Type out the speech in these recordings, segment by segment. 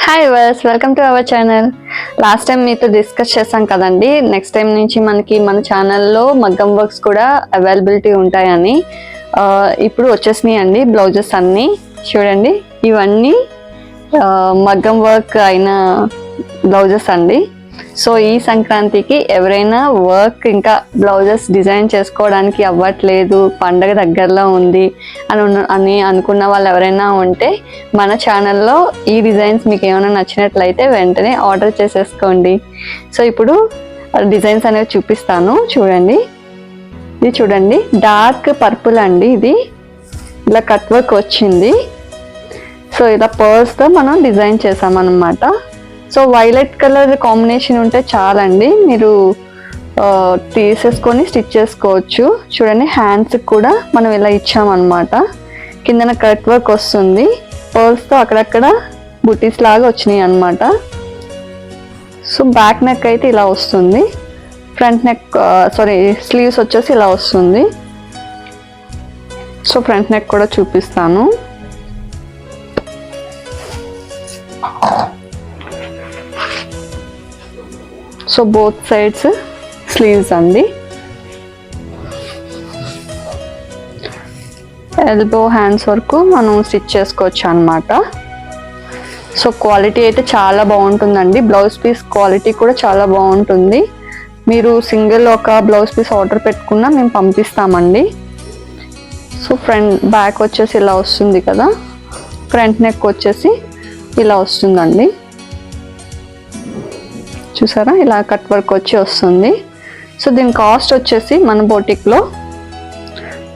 Hi viewers, welcome to our channel. Last time మీతో discuss చేసాం కదండి, నెక్స్ట్ టైం నుంచి మనకి మన ఛానల్లో మగ్గం వర్క్స్ కూడా అవైలబిలిటీ ఉంటాయని. ఇప్పుడు వచ్చేసినాయి అండి బ్లౌజెస్ అన్నీ. చూడండి, ఇవన్నీ మగ్గం వర్క్ అయిన బ్లౌజెస్ అండి. సో ఈ సంక్రాంతికి ఎవరైనా వర్క్ ఇంకా బ్లౌజెస్ డిజైన్ చేసుకోవడానికి అవ్వట్లేదు, పండగ దగ్గరలో ఉంది అని అనుకున్న వాళ్ళు ఎవరైనా ఉంటే మన ఛానల్లో ఈ డిజైన్స్ మీకు ఏమైనా నచ్చినట్లయితే వెంటనే ఆర్డర్ చేసేసుకోండి. సో ఇప్పుడు డిజైన్స్ అనేవి చూపిస్తాను. చూడండి, ఇది చూడండి, డార్క్ పర్పుల్ అండి. ఇది ఇలా కట్ వర్క్ వచ్చింది. సో ఇలా పర్స్తో మనం డిజైన్ చేసామన్నమాట. సో వైలెట్ కలర్ కాంబినేషన్ ఉంటే చాలండి, మీరు తీసేసుకొని స్టిచ్ చేసుకోవచ్చు. చూడండి, హ్యాండ్స్కి కూడా మనం ఇలా ఇచ్చామన్నమాట. కిందన కట్ వర్క్ వస్తుంది, పర్ల్స్తో అక్కడక్కడ బుటీస్ లాగా వచ్చినాయి అన్నమాట. సో బ్యాక్ నెక్ అయితే ఇలా వస్తుంది, ఫ్రంట్ నెక్ స్లీవ్స్ వచ్చేసి ఇలా వస్తుంది. సో ఫ్రంట్ నెక్ కూడా చూపిస్తాను. సో బోత్ సైడ్స్ స్లీవ్స్ అండి. ఎల్బో హ్యాండ్స్ వరకు మనం స్టిచ్ చేసుకోవచ్చు అన్నమాట. సో క్వాలిటీ అయితే చాలా బాగుంటుందండి. బ్లౌజ్ పీస్ క్వాలిటీ కూడా చాలా బాగుంటుంది. మీరు సింగిల్ ఒక బ్లౌజ్ పీస్ ఆర్డర్ పెట్టుకున్నా మేము పంపిస్తామండి. సో బ్యాక్ వచ్చేసి ఇలా వస్తుంది కదా, ఫ్రంట్ నెక్ వచ్చేసి ఇలా వస్తుందండి. చూసారా, ఇలా కట్ వర్క్ వచ్చి వస్తుంది. సో దీని కాస్ట్ వచ్చేసి మన బోటిక్లో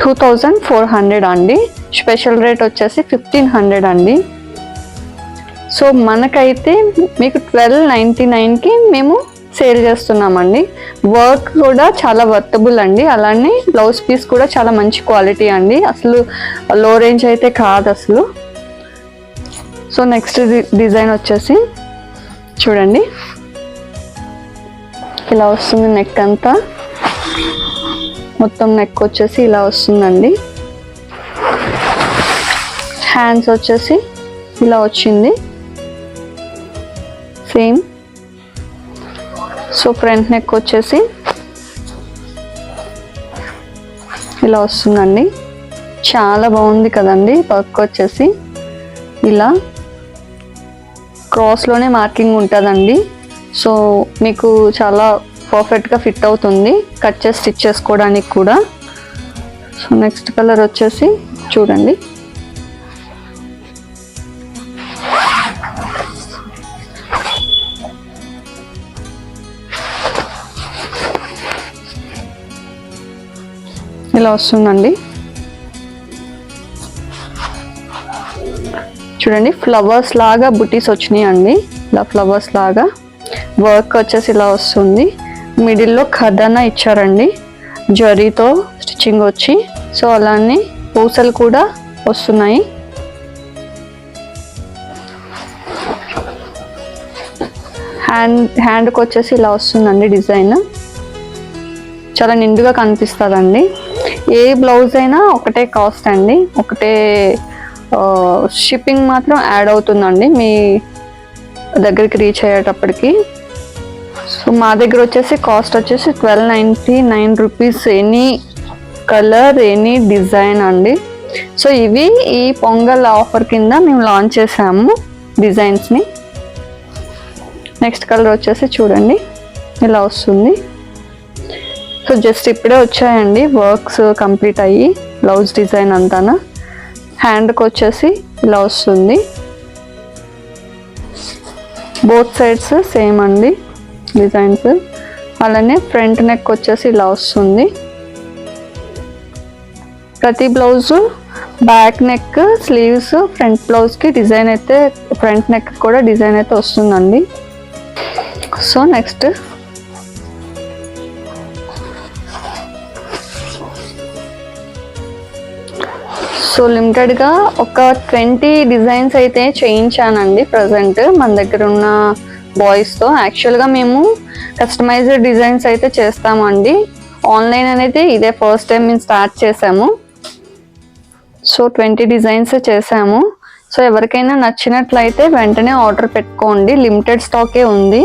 2400 అండి. స్పెషల్ రేట్ వచ్చేసి 1500 అండి. సో మనకైతే మీకు 1299కి మేము సేల్ చేస్తున్నామండి. వర్క్ కూడా చాలా వర్తబుల్ అండి. అలానే బ్లౌజ్ పీస్ కూడా చాలా మంచి క్వాలిటీ అండి, అసలు లో రేంజ్ అయితే కాదు అసలు. సో నెక్స్ట్ డిజైన్ వచ్చేసి చూడండి, ఇలా వస్తుంది. నెక్ అంతా మొత్తం నెక్ వచ్చేసి ఇలా వస్తుందండి. హ్యాండ్స్ వచ్చేసి ఇలా వచ్చింది సేమ్. సో ఫ్రంట్ నెక్ వచ్చేసి ఇలా వస్తుందండి. చాలా బాగుంది కదండి. వర్క్ వచ్చేసి ఇలా క్రాస్లోనే మార్కింగ్ ఉంటుందండి. సో మీకు చాలా పర్ఫెక్ట్గా ఫిట్ అవుతుంది కట్ చేసి స్టిచ్ చేసుకోవడానికి కూడా. సో నెక్స్ట్ కలర్ వచ్చేసి చూడండి, ఇలా వస్తుందండి. చూడండి, ఫ్లవర్స్ లాగా బుటీస్ వచ్చినాయి అండి. ఇలా ఫ్లవర్స్ లాగా వర్క్ వచ్చేసి ఇలా వస్తుంది. మిడిల్లో ఖదన ఇచ్చారండి, జరీతో స్టిచ్చింగ్ వచ్చి. సో అలానే పూసలు కూడా వస్తున్నాయి. హ్యాండ్కి వచ్చేసి ఇలా వస్తుందండి డిజైన్. చాలా నిండుగా కనిపిస్తుందండి. ఏ బ్లౌజ్ అయినా ఒకటే కాస్ట్ అండి, ఒకటే షిప్పింగ్ మాత్రం యాడ్ అవుతుందండి మీ దగ్గరికి రీచ్ అయ్యేటప్పటికి. సో మా దగ్గర వచ్చేసి కాస్ట్ వచ్చేసి 1299 rupees, any colour any design అండి. సో ఇవి ఈ పొంగల్ ఆఫర్ కింద మేము లాంచ్ చేసాము డిజైన్స్ని. నెక్స్ట్ కలర్ వచ్చేసి చూడండి, ఇలా వస్తుంది. సో జస్ట్ ఇప్పుడే వచ్చాయండి వర్క్స్ కంప్లీట్ అయ్యి, బ్లౌజ్ డిజైన్ అంతానా. హ్యాండ్కి వచ్చేసి ఇలా వస్తుంది. బోత్ సైడ్స్ సేమ్ అండి డిజైన్స్. అలానే ఫ్రంట్ నెక్ వచ్చేసి ఇలా వస్తుంది. ప్రతి blouse back neck, sleeves, front బ్లౌజ్కి డిజైన్ అయితే, ఫ్రంట్ నెక్ కూడా డిజైన్ అయితే వస్తుందండి. సో నెక్స్ట్ సో లిమిటెడ్గా ఒక 20 డిజైన్స్ అయితే చేయించానండి ప్రజెంట్ మన దగ్గర ఉన్న బాయ్స్తో. యాక్చువల్గా మేము కస్టమైజ్డ్ డిజైన్స్ అయితే చేస్తామండి. ఆన్లైన్ అనేది ఇదే ఫస్ట్ టైం మేము స్టార్ట్ చేసాము. సో 20 డిజైన్స్ చేసాము. సో ఎవరికైనా నచ్చినట్లయితే వెంటనే ఆర్డర్ పెట్టుకోండి, లిమిటెడ్ స్టాకే ఉంది,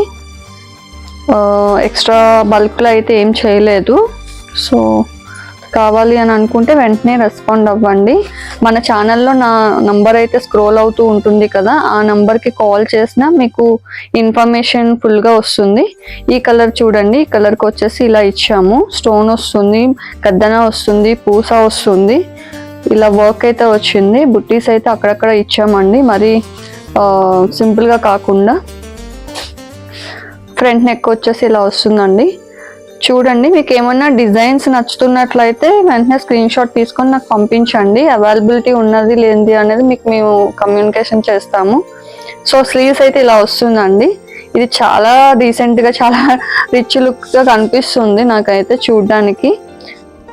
ఎక్స్ట్రా బల్క్లో అయితే ఏం చేయలేదు. సో కావాలి అని అనుకుంటే వెంటనే రెస్పాండ్ అవ్వండి. మన ఛానల్లో నా నంబర్ అయితే స్క్రోల్ అవుతూ ఉంటుంది కదా, ఆ నంబర్కి కాల్ చేసినా మీకు ఇన్ఫర్మేషన్ ఫుల్గా వస్తుంది. ఈ కలర్ చూడండి, ఈ కలర్కి వచ్చేసి ఇలా ఇచ్చాము, స్టోన్ వస్తుంది, కద్దన వస్తుంది, పూస వస్తుంది, ఇలా వర్క్ అయితే వచ్చింది. బుట్టీస్ అయితే అక్కడక్కడ ఇచ్చామండి, మరి సింపుల్గా కాకుండా. ఫ్రంట్ నెక్ వచ్చేసి ఇలా వస్తుందండి. చూడండి, మీకు ఏమన్నా డిజైన్స్ నచ్చుతున్నట్లయితే వెంటనే స్క్రీన్ షాట్ తీసుకొని నాకు పంపించండి. అవైలబిలిటీ ఉన్నది లేనిది అనేది మీకు మేము కమ్యూనికేషన్ చేస్తాము. సో స్లీవ్స్ అయితే ఇలా వస్తుందండి. ఇది చాలా డీసెంట్గా, చాలా రిచ్ లుక్గా కనిపిస్తుంది నాకైతే చూడడానికి.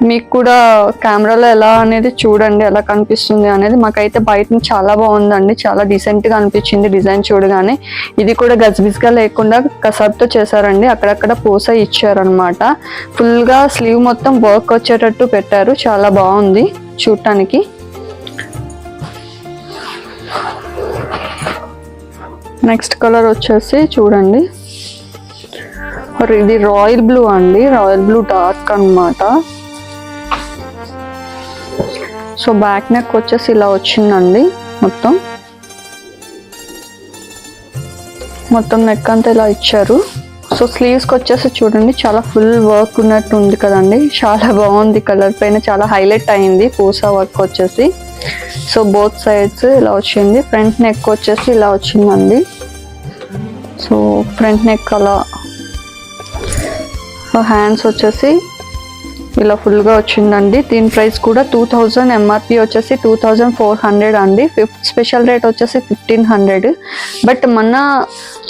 మీకు కూడా కెమెరాలో ఎలా అనేది చూడండి, ఎలా కనిపిస్తుంది అనేది. మాకైతే బయట చాలా బాగుందండి, చాలా డీసెంట్గా అనిపించింది డిజైన్ చూడగానే. ఇది కూడా గజ్బిజ్గా లేకుండా కసబ్తో చేశారండి, అక్కడక్కడ పూస ఇచ్చారనమాట. ఫుల్గా స్లీవ్ మొత్తం వర్క్ వచ్చేటట్టు పెట్టారు, చాలా బాగుంది చూడటానికి. నెక్స్ట్ కలర్ వచ్చేసి చూడండి, ఇది రాయల్ బ్లూ అండి, రాయల్ బ్లూ డార్క్ అన్నమాట. సో బ్యాక్ నెక్ వచ్చేసి ఇలా వచ్చిందండి, మొత్తం నెక్ అంతా ఇలా ఇచ్చారు. సో స్లీవ్స్కి వచ్చేసి చూడండి, చాలా ఫుల్ వర్క్ ఉన్నట్టు ఉంది కదండి, చాలా బాగుంది. కలర్ పైన చాలా హైలైట్ అయింది పూసా వర్క్ వచ్చేసి. సో బోత్ సైడ్స్ ఇలా వచ్చింది. ఫ్రంట్ నెక్ వచ్చేసి ఇలా వచ్చిందండి. సో ఫ్రంట్ నెక్ అలా, హ్యాండ్స్ వచ్చేసి ఇలా ఫుల్గా వచ్చిందండి. దీని ప్రైస్ కూడా 2000, ఎంఆర్పి వచ్చేసి 2400 అండి. స్పెషల్ రేట్ వచ్చేసి 1500. బట్ మన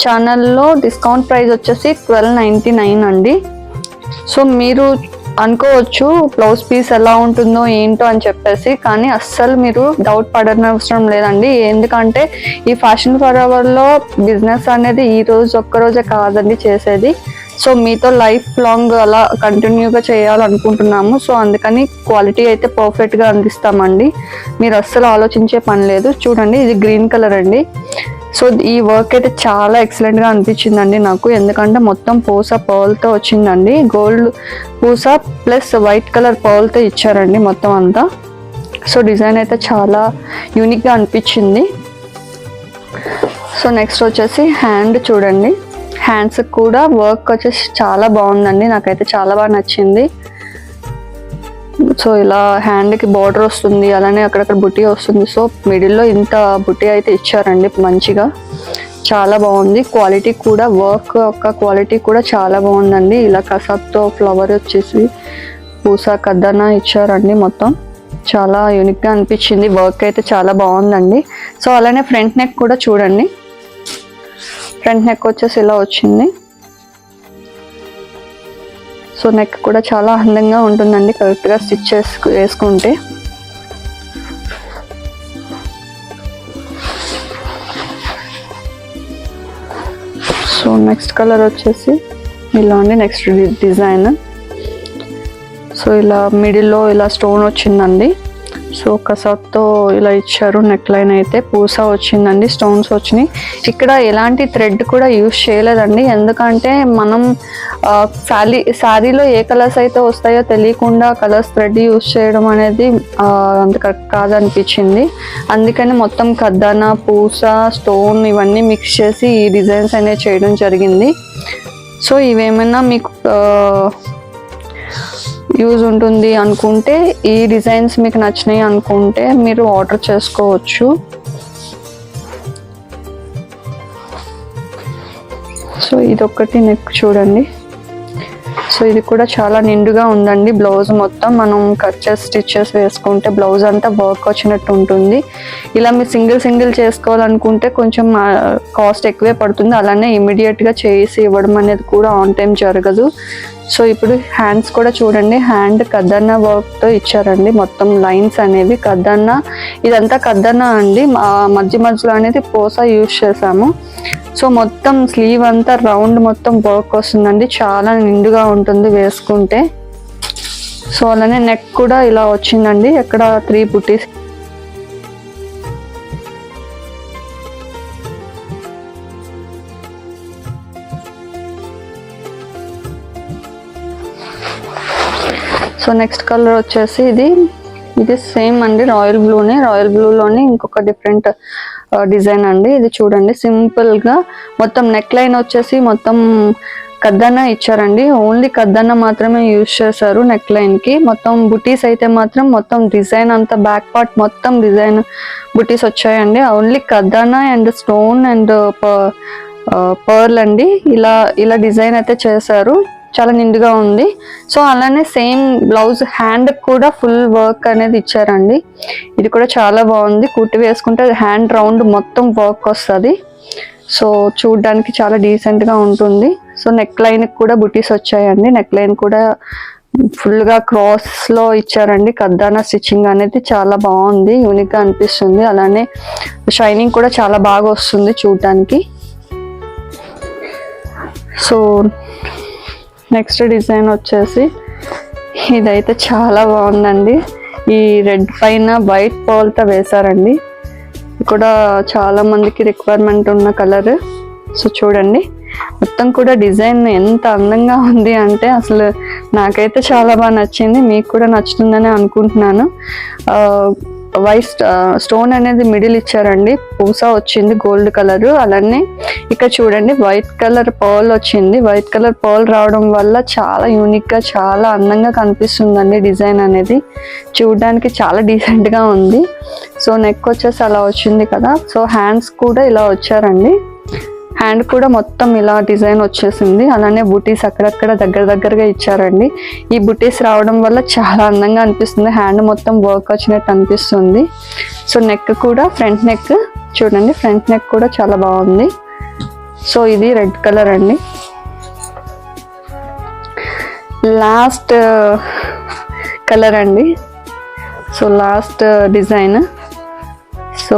ఛానల్లో డిస్కౌంట్ ప్రైస్ వచ్చేసి 1299 అండి. సో మీరు అనుకోవచ్చు బ్లౌజ్ పీస్ ఎలా ఉంటుందో ఏంటో అని చెప్పేసి, కానీ అస్సలు మీరు డౌట్ పడనవసరం లేదండి. ఎందుకంటే ఈ ఫ్యాషన్ ఫర్ అవర్లో బిజినెస్ అనేది ఈ రోజు ఒక్కరోజే కాదండి చేసేది. సో మీతో లైఫ్ లాంగ్ అలా కంటిన్యూగా చేయాలనుకుంటున్నాము. సో అందుకని క్వాలిటీ అయితే పర్ఫెక్ట్గా అందిస్తామండి, మీరు అస్సలు ఆలోచించే పని లేదు. చూడండి, ఇది గ్రీన్ కలర్ అండి. సో ఈ వర్క్ అయితే చాలా ఎక్సలెంట్గా అనిపించిందండి నాకు, ఎందుకంటే మొత్తం పూస పర్ల్తో వచ్చిందండి. గోల్డ్ పూస ప్లస్ వైట్ కలర్ పర్ల్తో ఇచ్చారండి మొత్తం అంతా. సో డిజైన్ అయితే చాలా యూనిక్గా అనిపించింది. సో నెక్స్ట్ వచ్చేసి హ్యాండ్ చూడండి, హ్యాండ్స్ కూడా వర్క్ వచ్చేసి చాలా బాగుందండి, నాకైతే చాలా బాగా నచ్చింది. సో ఇలా హ్యాండ్కి బార్డర్ వస్తుంది, అలానే అక్కడక్కడ బుట్టి వస్తుంది. సో మిడిల్లో ఇంత బుట్టి అయితే ఇచ్చారండి మంచిగా, చాలా బాగుంది. క్వాలిటీ కూడా, వర్క్ యొక్క క్వాలిటీ కూడా చాలా బాగుందండి. ఇలా కసబ్తో ఫ్లవర్ వచ్చేసి పూస కద్దన ఇచ్చారండి, మొత్తం చాలా యూనిక్గా అనిపించింది. వర్క్ అయితే చాలా బాగుందండి. సో అలానే ఫ్రంట్ నెక్ కూడా చూడండి, ఫ్రంట్ నెక్ వచ్చేసి ఇలా వచ్చింది. సో నెక్ కూడా చాలా అందంగా ఉంటుందండి కరెక్ట్గా స్టిచ్ వేసుకుంటే. సో నెక్స్ట్ కలర్ వచ్చేసి ఇలా ఉంది, నెక్స్ట్ డిజైన్. సో ఇలా మిడిల్లో ఇలా స్టోన్ వచ్చిందండి. సో కసబ్తో ఇలా ఇచ్చారు. నెక్ లైన్ అయితే పూస వచ్చిందండి, స్టోన్స్ వచ్చినాయి. ఇక్కడ ఎలాంటి థ్రెడ్ కూడా యూజ్ చేయలేదండి, ఎందుకంటే మనం శారీలో ఏ కలర్స్ అయితే వస్తాయో తెలియకుండా కలర్స్ థ్రెడ్ యూజ్ చేయడం అనేది అంత కరెక్ట్ కాదనిపించింది. అందుకని మొత్తం కద్దన, పూస, స్టోన్ ఇవన్నీ మిక్స్ చేసి ఈ డిజైన్స్ అనేవి చేయడం జరిగింది. సో ఇవేమైనా మీకు యూజ్ ఉంటుంది అనుకుంటే, ఈ డిజైన్స్ మీకు నచ్చినాయి అనుకుంటే మీరు ఆర్డర్ చేసుకోవచ్చు. సో ఇదొకటి నెక్ చూడండి. సో ఇది కూడా చాలా నిండుగా ఉందండి. బ్లౌజ్ మొత్తం మనం కట్ చేసి స్టిచెస్ వేసుకుంటే బ్లౌజ్ అంతా వర్క్ వచ్చినట్టు ఉంటుంది. ఇలా మీరు సింగిల్ చేసుకోవాలనుకుంటే కొంచెం కాస్ట్ ఎక్కువే పడుతుంది. అలానే ఇమీడియట్గా చేసి ఇవ్వడం అనేది కూడా ఆన్ టైం జరగదు. సో ఇప్పుడు హ్యాండ్స్ కూడా చూడండి, హ్యాండ్ కద్దన్న వర్క్తో ఇచ్చారండి. మొత్తం లైన్స్ అనేవి కద్దన్న, ఇదంతా కద్దన్న అండి. మధ్యలో అనేది పూస యూజ్ చేసాము. సో మొత్తం స్లీవ్ అంతా రౌండ్ మొత్తం వర్క్ వస్తుందండి, చాలా నిండుగా ఉంటుంది వేసుకుంటే. సో అలానే నెక్ కూడా ఇలా వచ్చిందండి, ఎక్కడ 3 బుటీస్. సో నెక్స్ట్ కలర్ వచ్చేసి ఇది సేమ్ అండి, రాయల్ బ్లూలోనే ఇంకొక డిఫరెంట్ డిజైన్ అండి. ఇది చూడండి, సింపుల్ గా మొత్తం నెక్ లైన్ వచ్చేసి మొత్తం కద్దన్న ఇచ్చారండి. ఓన్లీ కద్దన్న మాత్రమే యూజ్ చేశారు నెక్ లైన్ కి. మొత్తం బుటీస్ అయితే మాత్రం మొత్తం డిజైన్ అంతా బ్యాక్ పార్ట్ మొత్తం డిజైన్ బుటీస్ వచ్చాయండి. ఓన్లీ కద్దన్న అండ్ స్టోన్ అండ్ పర్ల్ అండి. ఇలా డిజైన్ అయితే చేశారు, చాలా నిండుగా ఉంది. సో అలానే సేమ్ బ్లౌజ్ హ్యాండ్ కూడా ఫుల్ వర్క్ అనేది ఇచ్చారండి. ఇది కూడా చాలా బాగుంది. కుట్టి వేసుకుంటే హ్యాండ్ రౌండ్ మొత్తం వర్క్ వస్తుంది. సో చూడడానికి చాలా డీసెంట్ గా ఉంటుంది. సో నెక్ లైన్ కూడా బుటీస్ వచ్చాయండి. నెక్ లైన్ కూడా ఫుల్ గా క్రాస్ లో ఇచ్చారండి. కద్దానా స్టిచ్చింగ్ అనేది చాలా బాగుంది, యూనిక్ గా అనిపిస్తుంది. అలానే షైనింగ్ కూడా చాలా బాగా వస్తుంది చూడడానికి. సో నెక్స్ట్ డిజైన్ వచ్చేసి ఇదైతే చాలా బాగుందండి. ఈ రెడ్ పైన వైట్ పర్ల్తో వేశారండి. కూడా చాలా మందికి రిక్వైర్మెంట్ ఉన్న కలర్. సో చూడండి, మొత్తం కూడా డిజైన్ ఎంత అందంగా ఉంది అంటే అసలు నాకైతే చాలా బాగా నచ్చింది. మీకు కూడా నచ్చుతుందని అనుకుంటున్నాను. వైట్ స్టోన్ అనేది మిడిల్ ఇచ్చారండి, పూసా వచ్చింది గోల్డ్ కలర్. అలానే ఇక్కడ చూడండి వైట్ కలర్ పర్ల్ వచ్చింది. వైట్ కలర్ పర్ల్ రావడం వల్ల చాలా యూనిక్ గా చాలా అందంగా కనిపిస్తుందండి డిజైన్ అనేది. చూడడానికి చాలా డీసెంట్ గా ఉంది. సో నెక్ వచ్చేసి అలా వచ్చింది కదా. సో హ్యాండ్స్ కూడా ఇలా వచ్చారండి. హ్యాండ్ కూడా మొత్తం ఇలా డిజైన్ వచ్చేసింది. అలానే బుటీస్ అక్కడక్కడ దగ్గరగా ఇచ్చారండి. ఈ బుటీస్ రావడం వల్ల చాలా అందంగా అనిపిస్తుంది. హ్యాండ్ మొత్తం వర్క్ వచ్చినట్టు అనిపిస్తుంది. సో నెక్ కూడా ఫ్రంట్ నెక్ చూడండి, ఫ్రంట్ నెక్ కూడా చాలా బాగుంది. సో ఇది రెడ్ కలర్ అండి. లాస్ట్ కలర్ అండి. So last design. సో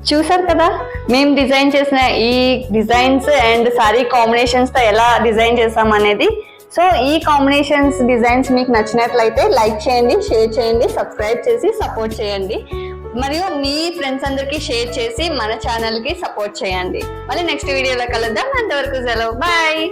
చూసారు కదా మేము డిజైన్ చేసిన ఈ డిజైన్స్ అండ్ సారీ కాంబినేషన్స్ తో ఎలా డిజైన్ చేసాం అనేది. సో ఈ కాంబినేషన్స్ డిజైన్స్ మీకు నచ్చినట్లయితే లైక్ చేయండి, షేర్ చేయండి, సబ్స్క్రైబ్ చేసి సపోర్ట్ చేయండి. మరియు మీ ఫ్రెండ్స్ అందరికి షేర్ చేసి మన ఛానల్ కి సపోర్ట్ చేయండి. మళ్ళీ నెక్స్ట్ వీడియోలో కలుద్దాం. అంతవరకు సెలవు, బాయ్.